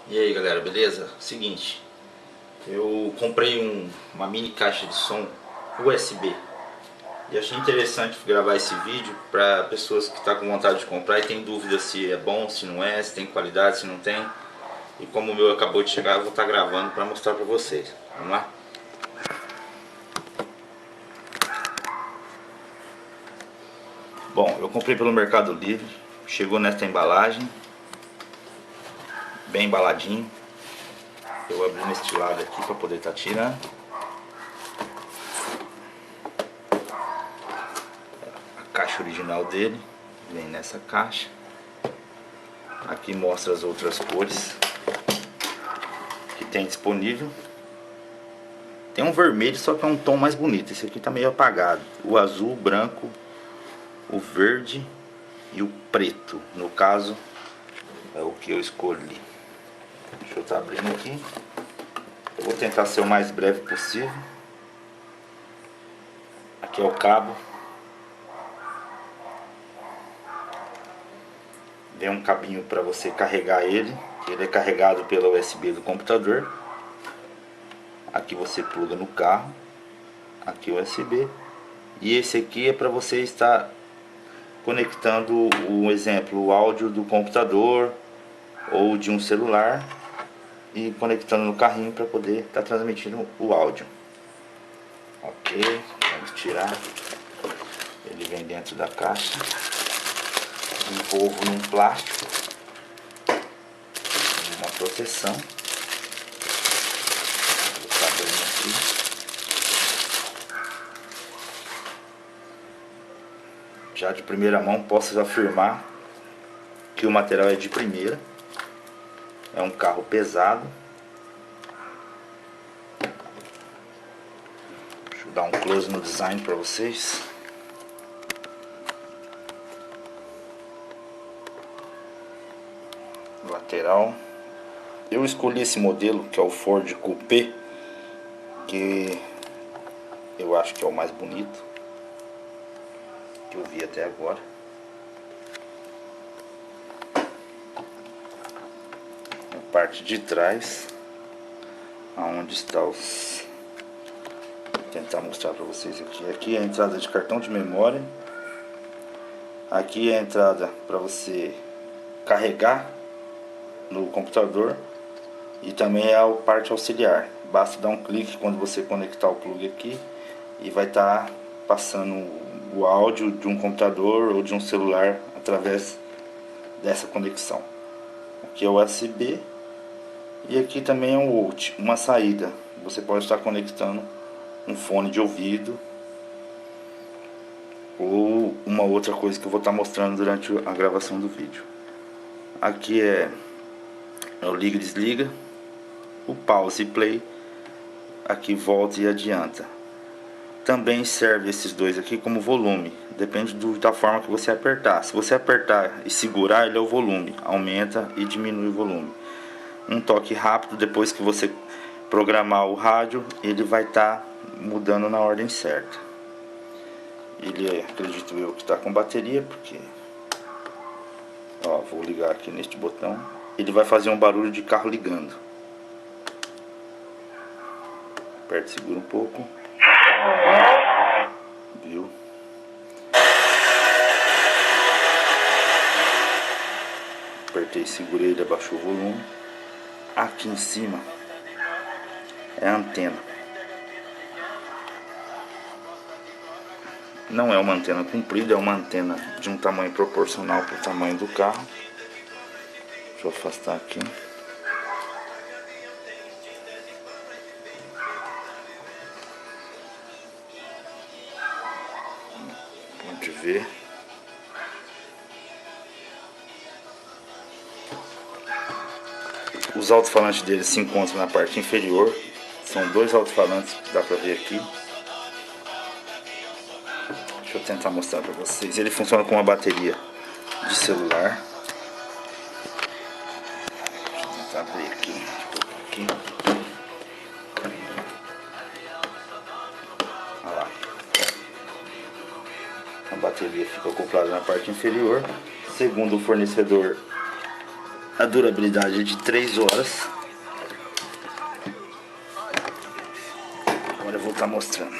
E aí galera, beleza? Seguinte, eu comprei uma mini caixa de som USB e achei interessante gravar esse vídeo para pessoas que estão com vontade de comprar e tem dúvida se é bom, se não é, se tem qualidade, se não tem. E como o meu acabou de chegar, eu vou estar gravando para mostrar para vocês. Vamos lá? Bom, eu comprei pelo Mercado Livre, chegou nesta embalagem, bem embaladinho. Eu abri neste lado aqui para poder estar tirando. A caixa original dele vem nessa caixa. Aqui mostra as outras cores que tem disponível. Tem um vermelho, só que é um tom mais bonito. Esse aqui tá meio apagado. O azul, o branco, o verde e o preto. No caso, é o que eu escolhi. Deixa eu estar abrindo aqui. Eu vou tentar ser o mais breve possível. Aqui é o cabo. Vem um cabinho para você carregar ele. Ele é carregado pela USB do computador. Aqui você pluga no carro. Aqui o USB. E esse aqui é para você estar conectando o exemplo, o áudio do computador ou de um celular e conectando no carrinho para poder estar transmitindo o áudio. Ok, vamos tirar. Ele vem dentro da caixa. Envolvo num plástico, uma proteção. Vou estar abrindo aqui. Já de primeira mão posso afirmar que o material é de primeira. É um carro pesado. Deixa eu dar um close no design para vocês. Lateral. Eu escolhi esse modelo que é o Ford Coupé, que eu acho que é o mais bonito que eu vi até agora. A parte de trás, aonde está os... Vou tentar mostrar para vocês aqui. Aqui é a entrada de cartão de memória. Aqui é a entrada para você carregar no computador. E também é a parte auxiliar. Basta dar um clique quando você conectar o plug aqui e vai estar passando o áudio de um computador ou de um celular através dessa conexão. Aqui é o USB e aqui também é um out, uma saída. Você pode estar conectando um fone de ouvido ou uma outra coisa que eu vou estar mostrando durante a gravação do vídeo. Aqui é o liga e desliga, o pause e play, aqui volta e adianta. Também serve esses dois aqui como volume, depende da forma que você apertar. Se você apertar e segurar, ele é o volume, aumenta e diminui o volume. Um toque rápido, depois que você programar o rádio, ele vai estar mudando na ordem certa. Ele acredito eu que está com bateria, porque ó, vou ligar aqui neste botão. Ele vai fazer um barulho de carro ligando. Aperta e segura um pouco. Viu? Apertei e segurei, ele abaixou o volume. Aqui em cima é a antena. Não é uma antena comprida, é uma antena de um tamanho proporcional para o tamanho do carro. Deixa eu afastar aqui. Pode ver. Os alto-falantes dele se encontram na parte inferior. São dois alto-falantes que dá pra ver aqui. Deixa eu tentar mostrar pra vocês. Ele funciona com uma bateria de celular. Deixa eu tentar abrir aqui. Olha lá. A bateria fica acoplada na parte inferior. Segundo o fornecedor, A durabilidade é de 3 horas. Agora eu vou estar mostrando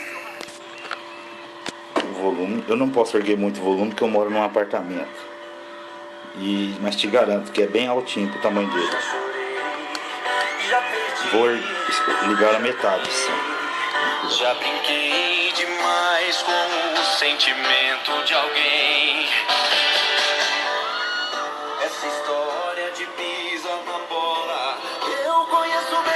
o volume. Eu não posso erguer muito o volume porque eu moro num apartamento. Mas te garanto que é bem altinho pro tamanho dele. Vou ligar a metade só. Já brinquei demais com o sentimento de alguém. Essa história de pisa na bola eu conheço bem.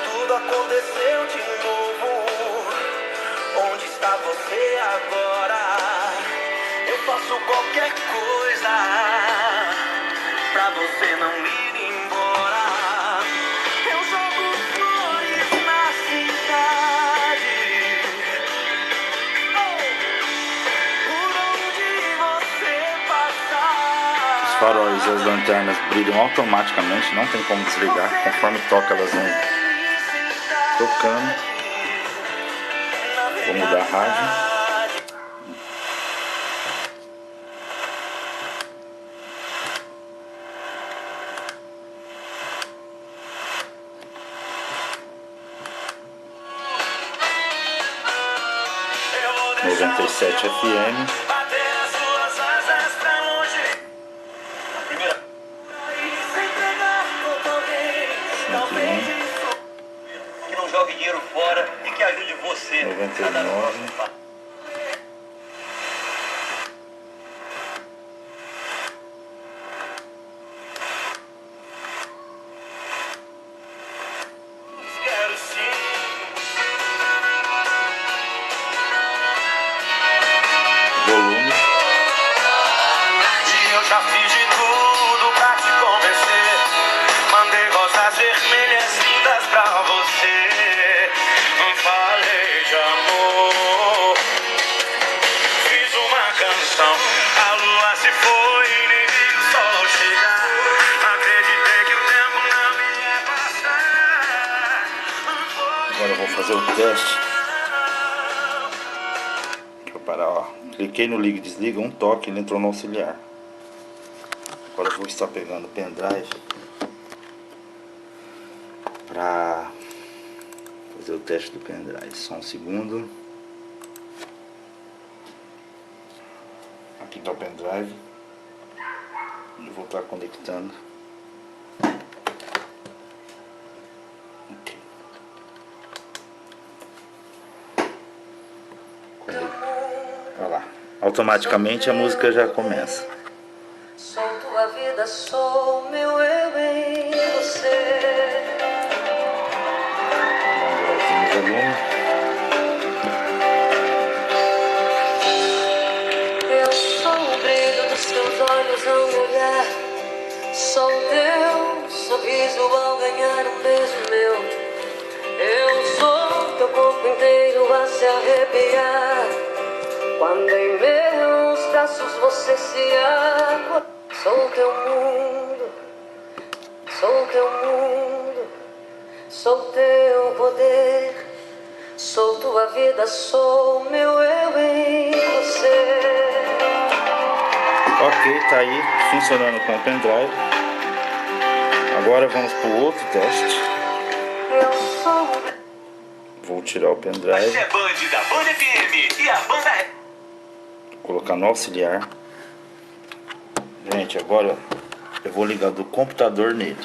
Tudo aconteceu de novo. Onde está você agora? Eu faço qualquer coisa pra você não ir embora. Eu jogo flores na cidade. Por onde você passar. Os faróis e as lanternas brilham automaticamente, não tem como desligar. Conforme toca, elas vão tocando. Vou mudar a rádio. 97 FM. Que não jogue dinheiro fora e que ajude você. 99. Volume. E eu já fiz de tudo pra te convencer. Mandei rosas vermelhas lindas pra você. Falei de amor. Fiz uma canção. A lua se foi e nem vi o sol chegar. Acreditei que o tempo não ia passar. Agora eu vou fazer o teste. Deixa eu parar, ó. Cliquei no liga e desliga, um toque, ele entrou no auxiliar. Agora eu vou estar pegando o pendrive para fazer o teste do pendrive. Só um segundo. Aqui está o pendrive. Eu vou estar conectando. Ok. Olha lá. Automaticamente a música já começa. Sou tua vida, sou meu eu em você. Eu sou o brilho dos teus olhos ao me olhar. Sou teu sorriso ao ganhar um beijo meu. Eu sou teu corpo inteiro a se arrepiar. Quando em meus braços você se abre. Sou teu mundo, sou teu mundo, sou teu poder, sou tua vida, sou meu eu em você. Ok, tá aí funcionando com o pendrive. Agora vamos para o outro teste. Eu sou. Vou tirar o pendrive. Você é Band da Band FM e a banda é. Vou colocar no auxiliar. Gente, agora eu vou ligar do computador nele.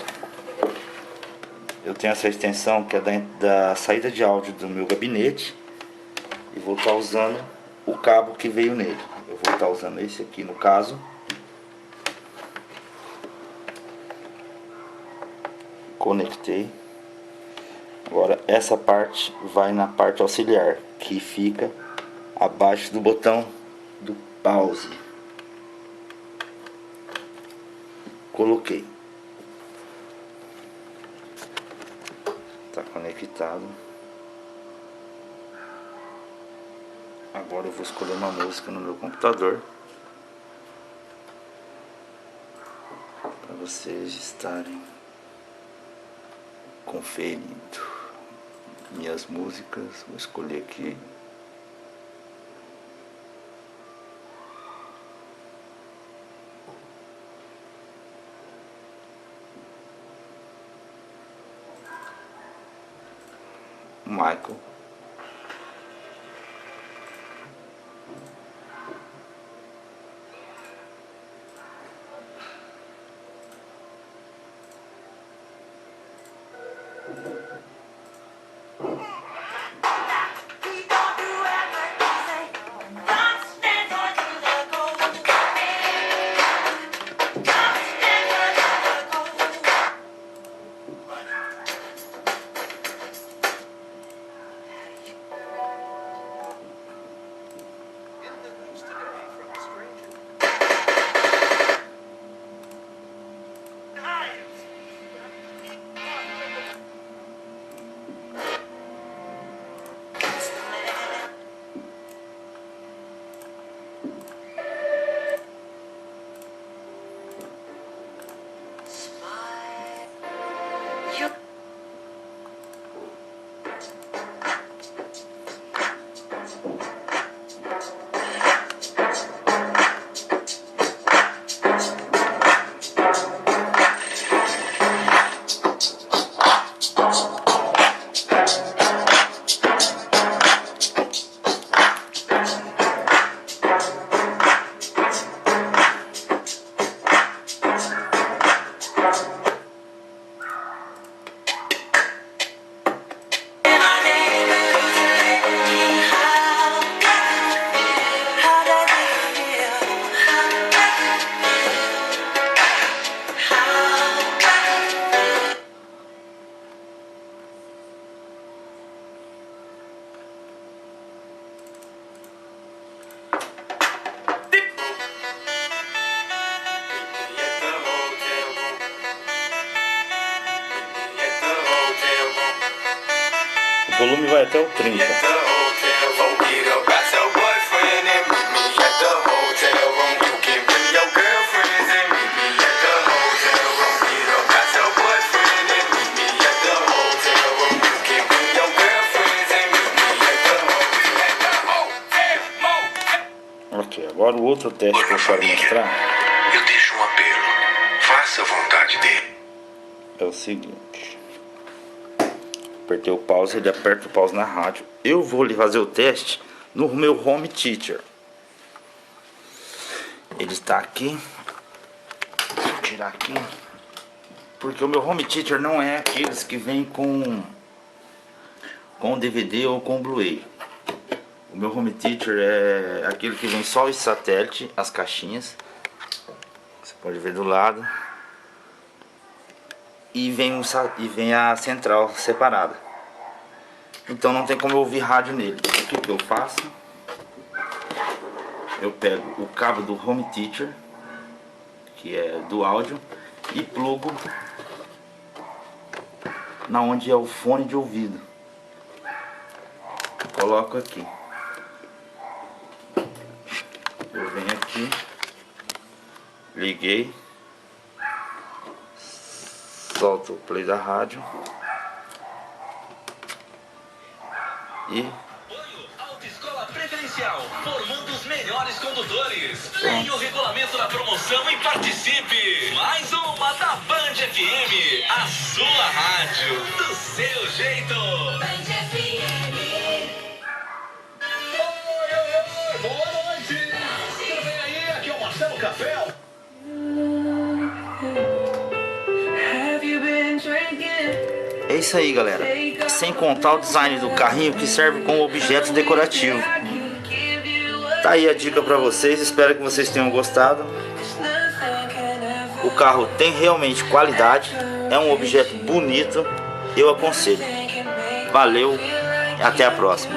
Eu tenho essa extensão que é da saída de áudio do meu gabinete. E vou estar usando o cabo que veio nele. Eu vou estar usando esse aqui no caso. Conectei. Agora essa parte vai na parte auxiliar, que fica abaixo do botão do pause. Coloquei. Tá conectado. Agora eu vou escolher uma música no meu computador para vocês estarem conferindo. minhas músicas. Vou escolher aqui. Michael. O volume vai até o 30. Ok, agora o outro teste que eu quero mostrar. Eu deixo um apelo. Faça a vontade dele. É o seguinte. Apertei o pause, ele aperta o pause na rádio. Eu vou lhe fazer o teste no meu home theater. Ele está aqui. Vou tirar aqui. Porque o meu home theater não é aqueles que vem com DVD ou com Blu-ray. O meu home theater é aquele que vem só o satélite, as caixinhas. Você pode ver do lado. E vem a central separada. Então não tem como eu ouvir rádio nele. O que eu faço? Eu pego o cabo do home theater, que é do áudio, e plugo na onde é o fone de ouvido. Coloco aqui. Eu venho aqui, liguei, solto o play da rádio e Autoescola Preferencial, formando os melhores condutores. Leia o regulamento da promoção e participe. Mais uma da Band FM, a sua rádio, do seu jeito. Band FM. Oi, boa noite. Tudo bem aí? Aqui é o Marcelo Capel. é isso aí, galera. Sem contar o design do carrinho, que serve como objeto decorativo. Tá aí a dica pra vocês, espero que vocês tenham gostado. O carro tem realmente qualidade, é um objeto bonito, eu aconselho. Valeu, até a próxima.